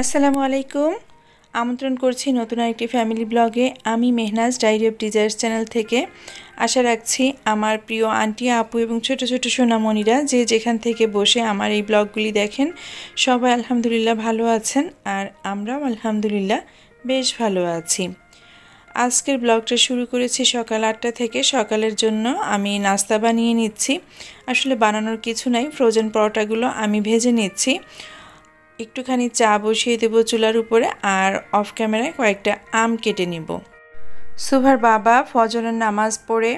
আসসালামু আলাইকুম। আমন্ত্রণ করছি নতুন আরেকটি ফ্যামিলি ব্লগে। আমি Mehnaz Diary of Desires channel থেকে। আশা রাখছি আমার প্রিয় আন্টি, আপু এবং ছোট ছোট সোনামণিরা যে যেখান থেকে বসে আমার এই ব্লগগুলি দেখেন সবাই আলহামদুলিল্লাহ ভালো আছেন, আর আমরাও আলহামদুলিল্লাহ বেশ ভালো আছি। আজকের ব্লগটা শুরু করেছি সকাল 8টা থেকে। সকালের জন্য আমি নাস্তা বানিয়ে নিচ্ছি। আসলে বানানোর কিছু নাই, ফ্রোজেন পরোটাগুলো আমি ভেজে নিচ্ছি। একটুখানি চা বসিয়ে দেব চুলার উপরে, আর অফ ক্যামেরায় কয়েকটা আম কেটে নিব। সুভার বাবা ফজরের নামাজ পড়ে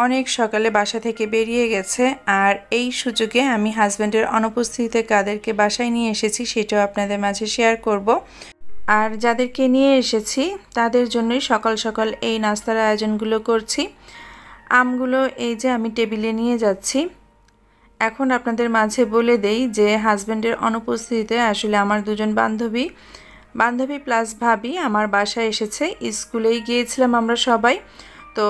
অনেক সকালে বাসা থেকে বেরিয়ে গেছে, আর এই সুযোগে আমি হাজব্যান্ডের অনুপস্থিতিতে কাদেরকে বাসায় নিয়ে এসেছি সেটাও আপনাদের মাঝে শেয়ার করব। আর যাদেরকে নিয়ে এসেছি তাদের জন্যই সকাল সকাল এই নাস্তার আয়োজনগুলো করছি। আমগুলো এই যে আমি টেবিলে নিয়ে যাচ্ছি। এখন আপনাদের মাঝে বলে দেই যে হাজব্যান্ডের অনুপস্থিতিতে আসলে আমার দুজন বান্ধবী প্লাস ভাবি আমার বাসায় এসেছে। স্কুলেই গিয়েছিলাম আমরা সবাই, তো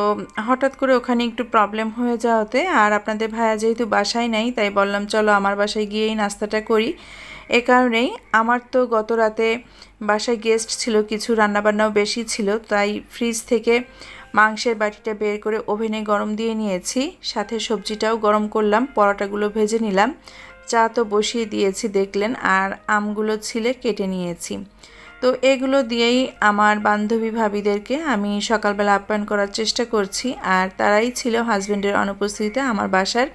হঠাৎ করে ওখানে একটু প্রবলেম হয়ে যাওয়াতে আর আপনাদের ভাইয়া যেহেতু বাসায় নাই, তাই বললাম চলো আমার বাসায় গিয়েই নাস্তাটা করি। এ কারণেই আমার তো গত রাতে বাসায় গেস্ট ছিল, কিছু রান্নাবান্নাও বেশি ছিল, তাই ফ্রিজ থেকে মাংসের বাটিটা বের করে ওভেনে গরম দিয়ে নিয়েছি, সাথে সবজিটাও গরম করলাম, পরোটাগুলো ভেজে নিলাম, চা তো বসিয়ে দিয়েছি দেখলেন, আর আমগুলো ছিলে কেটে নিয়েছি। তো এগুলো দিয়েই আমার বান্ধবী ভাবিদেরকে আমি সকালবেলা আপ্যায়ন করার চেষ্টা করছি, আর তারাই ছিল হাজব্যান্ডের অনুপস্থিতিতে আমার বাসার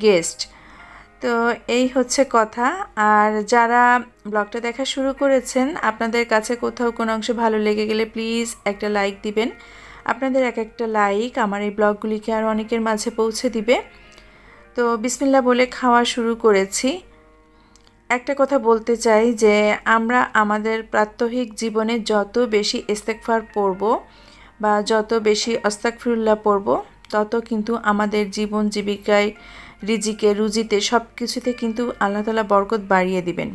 গেস্ট। তো এই হচ্ছে কথা। আর যারা ব্লগটা দেখা শুরু করেছেন, আপনাদের কাছে কোথাও কোনো অংশ ভালো লেগে গেলে প্লিজ একটা লাইক দিবেন। আপনাদের এক একটা লাইক আমার এই ব্লগগুলিকে আর অনেকের মাঝে পৌঁছে দিবে। তো বিসমিল্লাহ বলে খাওয়া শুরু করেছি। একটা কথা বলতে চাই যে আমরা আমাদের প্রাত্যহিক জীবনে যত বেশি ইস্তেগফার পড়ব বা যত বেশি আস্তাগফিরুল্লাহ পড়ব, তত কিন্তু আমাদের জীবন জীবিকায়, রিজিকে, রুজিতে সব কিছুতে কিন্তু আল্লাহ তাআলা বরকত বাড়িয়ে দিবেন।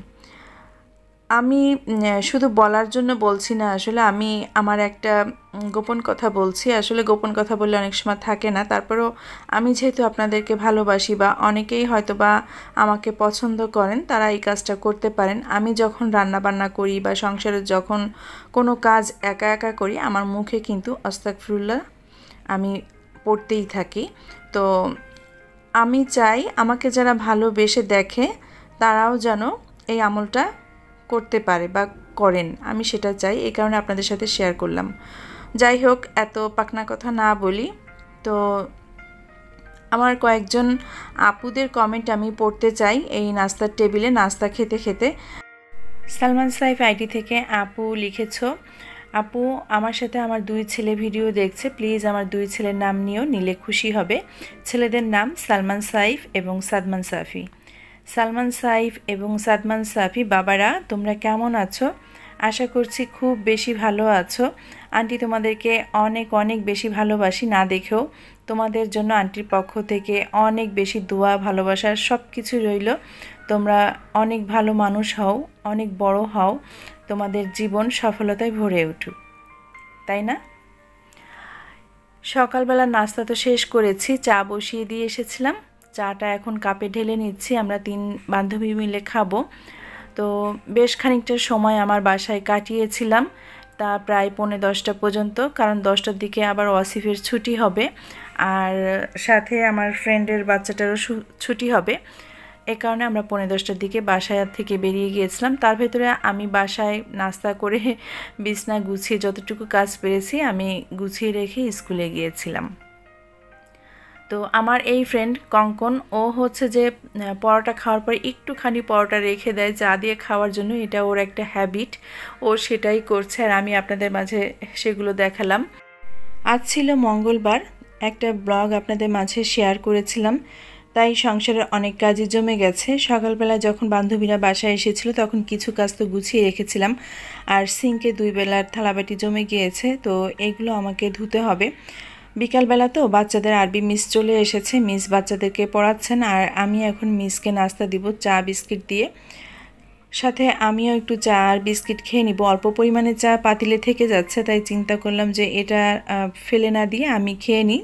আমি শুধু বলার জন্য বলছি না, আসলে আমি আমার একটা গোপন কথা বলছি। আসলে গোপন কথা বললে অনেক সময় থাকে না, তারপরেও আমি যেহেতু আপনাদেরকে ভালোবাসি বা অনেকেই হয়তো বা আমাকে পছন্দ করেন, তারা এই কাজটা করতে পারেন। আমি যখন রান্না বান্না করি বা সংসারে যখন কোনো কাজ একা একা করি, আমার মুখে কিন্তু আস্তাগফিরুল্লাহ আমি পড়তেই থাকি। তো আমি চাই আমাকে যারা ভালোবেসে দেখে তারাও যেন এই আমলটা করতে পারে বা করেন, আমি সেটা চাই। এই কারণে আপনাদের সাথে শেয়ার করলাম। যাই হোক, এত পাকনা কথা না বলি। তো আমার কয়েকজন আপুদের কমেন্ট আমি পড়তে চাই এই নাস্তার টেবিলে নাস্তা খেতে খেতে। সালমান সাইফ আইডি থেকে আপু লিখেছ, আপু আমার সাথে আমার 2 ছেলে ভিডিও দেখছে, প্লিজ আমার 2 ছেলের নাম নিলে খুশি হবে। ছেলেদের নাম সালমান সাইফ এবং সাদমান সাফি। সালমান সাইফ এবং সাদমান সাফি, বাবারা তোমরা কেমন আছো? আশা করছি খুব বেশি ভালো আছো। আন্টি তোমাদেরকে অনেক অনেক বেশি ভালোবাসি, না দেখেও। তোমাদের জন্য আন্টির পক্ষ থেকে অনেক বেশি দোয়া, ভালোবাসার সব কিছু রইল। তোমরা অনেক ভালো মানুষ হও, অনেক বড় হও, তোমাদের জীবন সফলতায় ভরে উঠুক, তাই না? সকালবেলা নাস্তা তো শেষ করেছি, চা বসিয়ে দিয়ে এসেছিলাম। চাটা এখন কাপে ঢেলে নিচ্ছি, আমরা 3 বান্ধবী মিলে খাবো। তো বেশ খানিকটা সময় আমার বাসায় কাটিয়েছিলাম, তা প্রায় 9:45 পর্যন্ত, কারণ 10টার দিকে আবার ওয়াসিফের ছুটি হবে, আর সাথে আমার ফ্রেন্ডের বাচ্চাটারও ছুটি হবে। এ কারণে আমরা 9:45টার দিকে বাসায় থেকে বেরিয়ে গিয়েছিলাম। তার ভেতরে আমি বাসায় নাস্তা করে বিছনা গুছিয়ে যতটুকু কাজ পেরেছি আমি গুছিয়ে রেখে স্কুলে গিয়েছিলাম। তো আমার এই ফ্রেন্ড কঙ্কন, ও হচ্ছে যে পরোটা খাওয়ার পর একটুখানি পরোটা রেখে দেয় চা দিয়ে খাওয়ার জন্য, এটা ওর একটা হ্যাবিট, ও সেটাই করছে, আর আমি আপনাদের মাঝে সেগুলো দেখালাম। আজ ছিল মঙ্গলবার, একটা ব্লগ আপনাদের মাঝে শেয়ার করেছিলাম, তাই সংসারের অনেক কাজই জমে গেছে। সকালবেলা যখন বান্ধবীরা বাসায় এসেছিল তখন কিছু কাজ তো গুছিয়ে রেখেছিলাম, আর সিঙ্কে 2 বেলার থালাবাটি জমে গিয়েছে, তো এগুলো আমাকে ধুতে হবে। বিকালবেলা তো বাচ্চাদের আরবি মিস চলে এসেছে, মিস বাচ্চাদেরকে পড়াচ্ছেন, আর আমি এখন মিসকে নাস্তা দিব চা বিস্কিট দিয়ে। সাথে আমিও একটু চা আর বিস্কিট খেয়ে নিব। অল্প পরিমাণে চা পাতিলে থেকে যাচ্ছে, তাই চিন্তা করলাম যে এটা ফেলে না দিয়ে আমি খেয়ে নিই,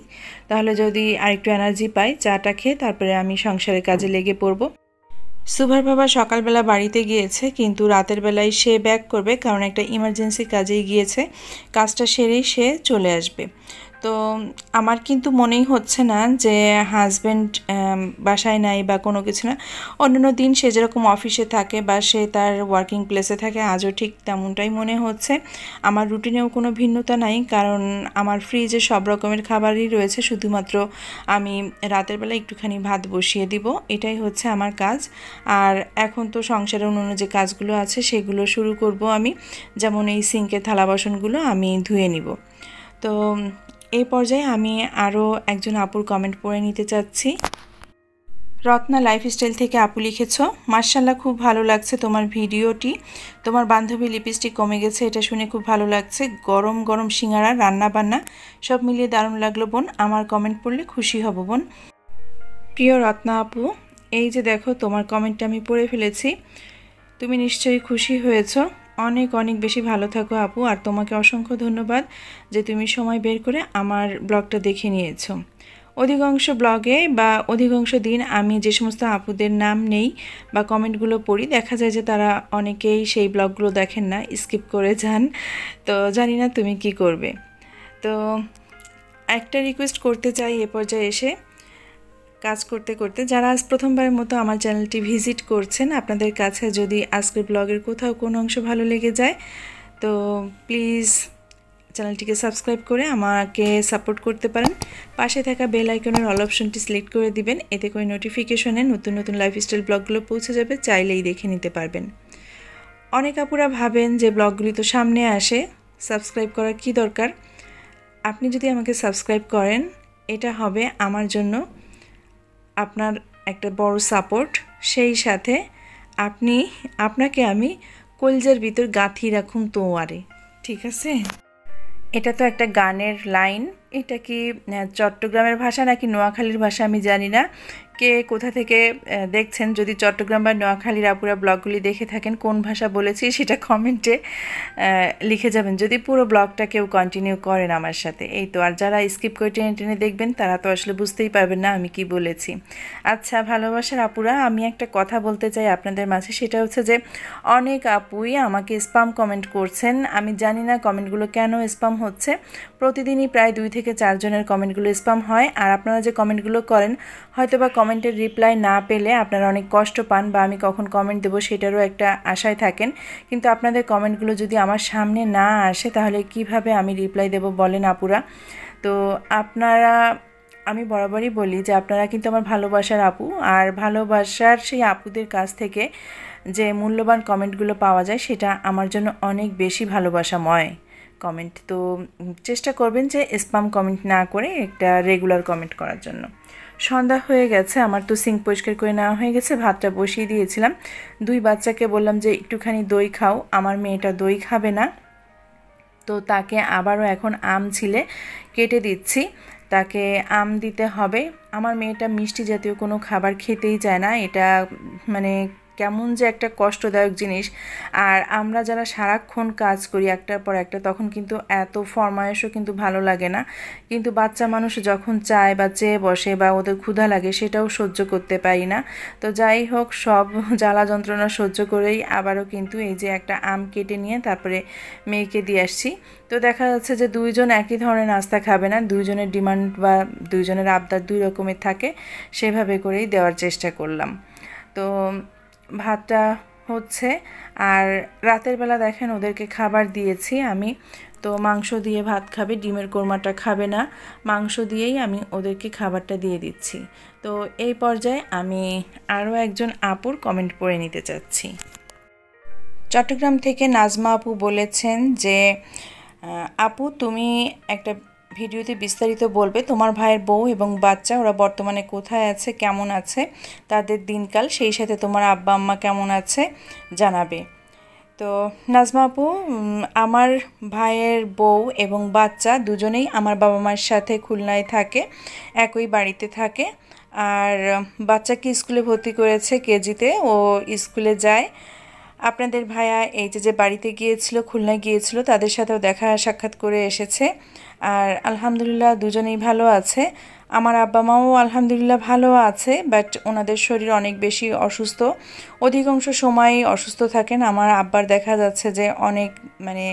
তাহলে যদি আরেকটু এনার্জি পাই চাটা খেয়ে তারপরে আমি সংসারের কাজে লেগে পড়ব। সুভার বাবা সকালবেলা বাড়িতে গিয়েছে, কিন্তু রাতের বেলায় সে ব্যাক করবে, কারণ একটা ইমার্জেন্সি কাজেই গিয়েছে। কাজটা সেরেই সে চলে আসবে। তো আমার কিন্তু মনেই হচ্ছে না যে হাজব্যান্ড বাসায় নাই বা কোনো কিছু না। অন্যান্য দিন সে যেরকম অফিসে থাকে বা সে তার ওয়ার্কিং প্লেসে থাকে, আজও ঠিক তেমনটাই মনে হচ্ছে। আমার রুটিনেও কোনো ভিন্নতা নাই, কারণ আমার ফ্রিজে সব রকমের খাবারই রয়েছে, শুধুমাত্র আমি রাতের বেলা একটুখানি ভাত বসিয়ে দিব, এটাই হচ্ছে আমার কাজ। আর এখন তো সংসারের অন্যান্য যে কাজগুলো আছে সেগুলো শুরু করব আমি, যেমন এই সিঙ্কের থালা বাসনগুলো আমি ধুয়ে নিব। তো এই পর্যায়ে আমি আরও একজন আপুর কমেন্ট পড়ে নিতে চাচ্ছি। রত্না লাইফস্টাইল থেকে আপু লিখেছো, মার্শাল্লাহ খুব ভালো লাগছে তোমার ভিডিওটি। তোমার বান্ধবী লিপস্টিক কমে গেছে, এটা শুনে খুব ভালো লাগছে। গরম গরম সিঙ্গারা, রান্না বান্না সব মিলিয়ে দারুণ লাগলো বোন। আমার কমেন্ট পড়লে খুশি হব বোন। প্রিয় রত্না আপু, এই যে দেখো তোমার কমেন্টটা আমি পড়ে ফেলেছি। তুমি নিশ্চয়ই খুশি হয়েছো। অনেক অনেক বেশি ভালো থাকো আপু, আর তোমাকে অসংখ্য ধন্যবাদ যে তুমি সময় বের করে আমার ব্লগটা দেখে নিয়েছো। অধিকাংশ ব্লগে বা অধিকাংশ দিন আমি যে সমস্ত আপুদের নাম নেই বা কমেন্টগুলো পড়ি, দেখা যায় যে তারা অনেকেই সেই ব্লগগুলো দেখেন না, স্কিপ করে যান। তো জানি না তুমি কি করবে। তো একটা রিকোয়েস্ট করতে চাই এ পর্যায়ে এসে, কাজ করতে করতে যারা আজ প্রথমবারের মতো আমার চ্যানেলটি ভিজিট করছেন, আপনাদের কাছে যদি আজকের ব্লগের কোথাও কোনো অংশ ভালো লেগে যায়, তো প্লিজ চ্যানেলটিকে সাবস্ক্রাইব করে আমাকে সাপোর্ট করতে পারেন। পাশে থাকা বেল আইকনের অল অপশনটি সিলেক্ট করে দিবেন, এতে করে নোটিফিকেশনে নতুন নতুন লাইফস্টাইল ব্লগগুলো পৌঁছে যাবে, চাইলেই দেখে নিতে পারবেন। অনেক আপুরা ভাবেন যে ব্লগগুলি তো সামনে আসে, সাবস্ক্রাইব করার কি দরকার। আপনি যদি আমাকে সাবস্ক্রাইব করেন, এটা হবে আমার জন্য আপনার একটা বড় সাপোর্ট। সেই সাথে আপনাকে আমি কলজার ভিতর গাঁথি রাখুন তোয়ারে, ঠিক আছে? এটা তো একটা গানের লাইন। এটা কি চট্টগ্রামের ভাষা নাকি নোয়াখালীর ভাষা আমি জানি না। কে কোথা থেকে দেখছেন, যদি চট্টগ্রাম বা নোয়াখালীর আপুরা ব্লগগুলি দেখে থাকেন, কোন ভাষা বলেছি সেটা কমেন্টে লিখে যাবেন, যদি পুরো ব্লগটা কেউ কন্টিনিউ করেন আমার সাথে। এই তো, আর যারা স্কিপ করে টেনে টেনে দেখবেন তারা তো আসলে বুঝতেই পারবেন না আমি কি বলেছি। আচ্ছা ভালোবাসার আপুরা, আমি একটা কথা বলতে চাই আপনাদের মাঝে, সেটা হচ্ছে যে অনেক আপুই আমাকে স্পাম কমেন্ট করছেন। আমি জানি না কমেন্টগুলো কেন স্পাম হচ্ছে। প্রতিদিনই প্রায় 2 থেকে 4 জনের কমেন্টগুলো স্পাম হয়। আর আপনারা যে কমেন্টগুলো করেন, হয়তো বা কমেন্টের রিপ্লাই না পেলে আপনারা অনেক কষ্ট পান, বা আমি কখন কমেন্ট দেবো সেটারও একটা আশায় থাকেন। কিন্তু আপনাদের কমেন্টগুলো যদি আমার সামনে না আসে, তাহলে কিভাবে আমি রিপ্লাই দেব বলেন আপুরা? তো আপনারা, আমি বরাবরই বলি যে আপনারা কিন্তু আমার ভালোবাসার আপু, আর ভালোবাসার সেই আপুদের কাছ থেকে যে মূল্যবান কমেন্টগুলো পাওয়া যায়, সেটা আমার জন্য অনেক বেশি ভালোবাসাময় কমেন্ট। তো চেষ্টা করবেন যে স্পাম কমেন্ট না করে একটা রেগুলার কমেন্ট করার জন্য। সন্ধ্যা হয়ে গেছে, আমার তো সিঙ্ক পরিষ্কার করে নেওয়া হয়ে গেছে, ভাতটা বসিয়ে দিয়েছিলাম। 2 বাচ্চাকে বললাম যে একটুখানি দই খাও, আমার মেয়েটা দই খাবে না, তো তাকে আবারও এখন আম ছিলে কেটে দিচ্ছি, তাকে আম দিতে হবে। আমার মেয়েটা মিষ্টি জাতীয় কোনো খাবার খেতেই চায় না, এটা মানে কেমন যে একটা কষ্টদায়ক জিনিস। আর আমরা যারা সারাক্ষণ কাজ করি একটার পর একটা, তখন কিন্তু এত ফরমায়েশও কিন্তু ভালো লাগে না। কিন্তু বাচ্চা মানুষ যখন চায় বা চেয়ে বসে বা ওদের ক্ষুধা লাগে, সেটাও সহ্য করতে পারি না। তো যাই হোক, সব জ্বালা যন্ত্রণা সহ্য করেই আবারও কিন্তু এই যে একটা আম কেটে নিয়ে তারপরে মেয়েকে দিয়ে আসছি। তো দেখা যাচ্ছে যে 2 জন একই ধরনের নাস্তা খাবে না, 2 জনের ডিমান্ড বা 2 জনের আবদার 2 রকমের থাকে, সেভাবে করেই দেওয়ার চেষ্টা করলাম। তো ভাতটা হচ্ছে, আর রাতের বেলা দেখেন ওদেরকে খাবার দিয়েছি আমি, তো মাংস দিয়ে ভাত খাবে, ডিমের কোরমাটা খাবে না, মাংস দিয়েই আমি ওদেরকে খাবারটা দিয়ে দিচ্ছি। তো এই পর্যায়ে আমি আরও একজন আপুর কমেন্ট পড়ে নিতে চাচ্ছি। চট্টগ্রাম থেকে নাজমা আপু বলেছেন যে আপু তুমি একটা ভিডিওতে বিস্তারিত বলবে তোমার ভাইয়ের বউ এবং বাচ্চা ওরা বর্তমানে কোথায় আছে, কেমন আছে তাদের দিনকাল, সেই সাথে তোমার আব্বা আম্মা কেমন আছে জানাবে। তো নাজমা আপু, আমার ভাইয়ের বউ এবং বাচ্চা দুজনেই আমার বাবা মায়ের সাথে খুলনায় থাকে, একই বাড়িতে থাকে। আর বাচ্চাকে স্কুলে ভর্তি করেছে কেজিতে, ও স্কুলে যায়। আপনাদের ভাইয়া এই যে বাড়িতে গিয়েছিল, খুলনায় গিয়েছিল, তাদের সাথেও দেখা সাক্ষাৎ করে এসেছে। আর আলহামদুলিল্লাহ দুজনেই ভালো আছে। আমার আব্বা মাও আলহামদুলিল্লাহ ভালো আছে, বাট ওনাদের শরীর অনেক বেশি অসুস্থ, অধিকাংশ সময়ই অসুস্থ থাকেন। আমার আব্বার দেখা যাচ্ছে যে অনেক মানে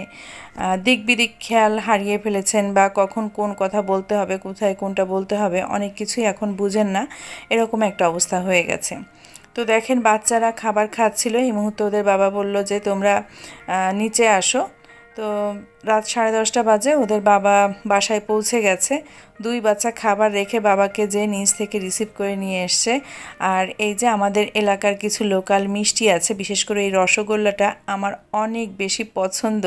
দিক বিদিক খেয়াল হারিয়ে ফেলেছেন, বা কখন কোন কথা বলতে হবে, কোথায় কোনটা বলতে হবে, অনেক কিছুই এখন বুঝেন না, এরকম একটা অবস্থা হয়ে গেছে। তো দেখেন বাচ্চারা খাবার খাচ্ছিল, এই মুহূর্তে ওদের বাবা বলল যে তোমরা নিচে আসো। তো রাত 10:30 বাজে ওদের বাবা বাসায় পৌঁছে গেছে। দুই বাচ্চা খাবার রেখে বাবাকে যে নিচ থেকে রিসিভ করে নিয়ে এসছে। আর এই যে আমাদের এলাকার কিছু লোকাল মিষ্টি আছে, বিশেষ করে এই রসগোল্লাটা আমার অনেক বেশি পছন্দ।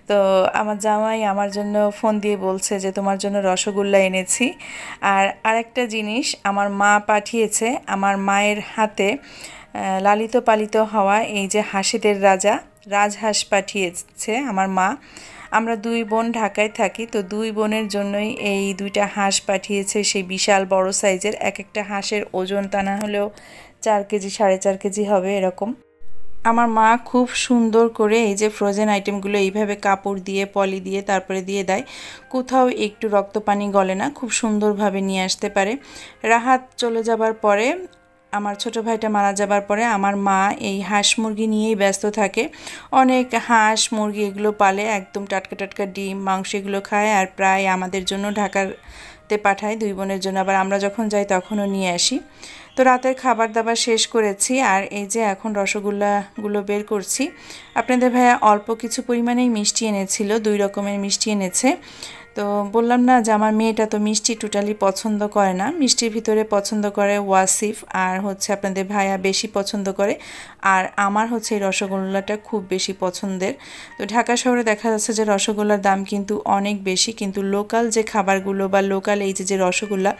তো আমার জামাই আমার জন্য ফোন দিয়ে বলছে যে তোমার জন্য রসগোল্লা এনেছি। আর আরেকটা জিনিস আমার মা পাঠিয়েছে, আমার মায়ের হাতে লালিত পালিত হওয়া এই যে হাসিদের রাজা রাজহাঁস পাঠিয়েছে আমার মা। আমরা দুই বোন ঢাকায় থাকি, তো দুই বোনের জন্যই এই দুইটা হাঁস পাঠিয়েছে, সেই বিশাল বড় সাইজের। এক একটা হাঁসের ওজন তা না হলেও 4 কেজি 4.5 কেজি হবে এরকম। আমার মা খুব সুন্দর করে এই যে ফ্রোজেন আইটেমগুলো এইভাবে কাপড় দিয়ে পলি দিয়ে তারপরে দিয়ে দেয়, কোথাও একটু রক্ত পানি গলে না, খুব সুন্দরভাবে নিয়ে আসতে পারে। রাহাত চলে যাবার পরে, আমার ছোট ভাইটা মারা যাবার পরে আমার মা এই হাঁস মুরগি নিয়েই ব্যস্ত থাকে। অনেক হাঁস মুরগি এগুলো পালে, একদম টাটকা টাটকা ডিম মাংস এগুলো খায়, আর প্রায় আমাদের জন্য ঢাকাতে পাঠায় দুই বোনের জন্য, আবার আমরা যখন যাই তখনও নিয়ে আসি। তো রাতের খাবার দাবার শেষ করেছি, আর এই যে এখন রসগোল্লাগুলো বের করছি। আপনাদের ভাইয়া অল্প কিছু পরিমাণেই মিষ্টি এনেছিল, 2 রকমের মিষ্টি এনেছে। তো বললাম না যে আমার মেয়েটা তো মিষ্টি টোটালি পছন্দ করে না, মিষ্টির ভিতরে পছন্দ করে ওয়াসিফ আর হচ্ছে আপনাদের ভাইয়া বেশি পছন্দ করে, আর আমার হচ্ছে এই রসগোল্লাটা খুব বেশি পছন্দের। তো ঢাকা শহরে দেখা যাচ্ছে যে রসগোল্লার দাম কিন্তু অনেক বেশি, কিন্তু লোকাল যে খাবারগুলো বা লোকাল এই যে রসগোল্লা,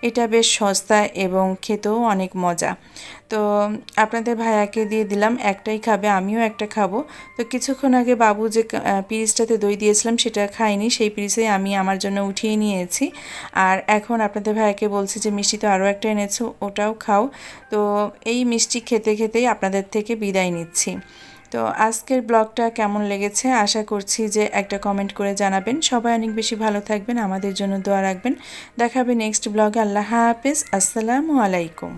এটা বেশ সস্তা এবং খেতেও অনেক মজা। তো আপনাদের ভাইয়াকে দিয়ে দিলাম, একটাই খাবে, আমিও একটা খাবো। তো কিছুক্ষণ আগে বাবু যে পিরিচটাতে দই দিয়েছিলাম সেটা খাইনি, সেই পিরিচেই আমি আমার জন্য উঠিয়ে নিয়েছি। আর এখন আপনাদের ভাইয়াকে বলছি যে মিষ্টি তো আরও একটা এনেছো, ওটাও খাও। তো এই মিষ্টি খেতে খেতেই আপনাদের থেকে বিদায় নিচ্ছি। তো আজকের ব্লগটা কেমন লেগেছে আশা করছি যে একটা কমেন্ট করে জানাবেন। সবাই অনেক বেশি ভালো থাকবেন, আমাদের জন্য দোয়া রাখবেন। দেখাবে নেক্সট ব্লগে। আল্লাহ হাফেজ, আসসালামু আলাইকুম।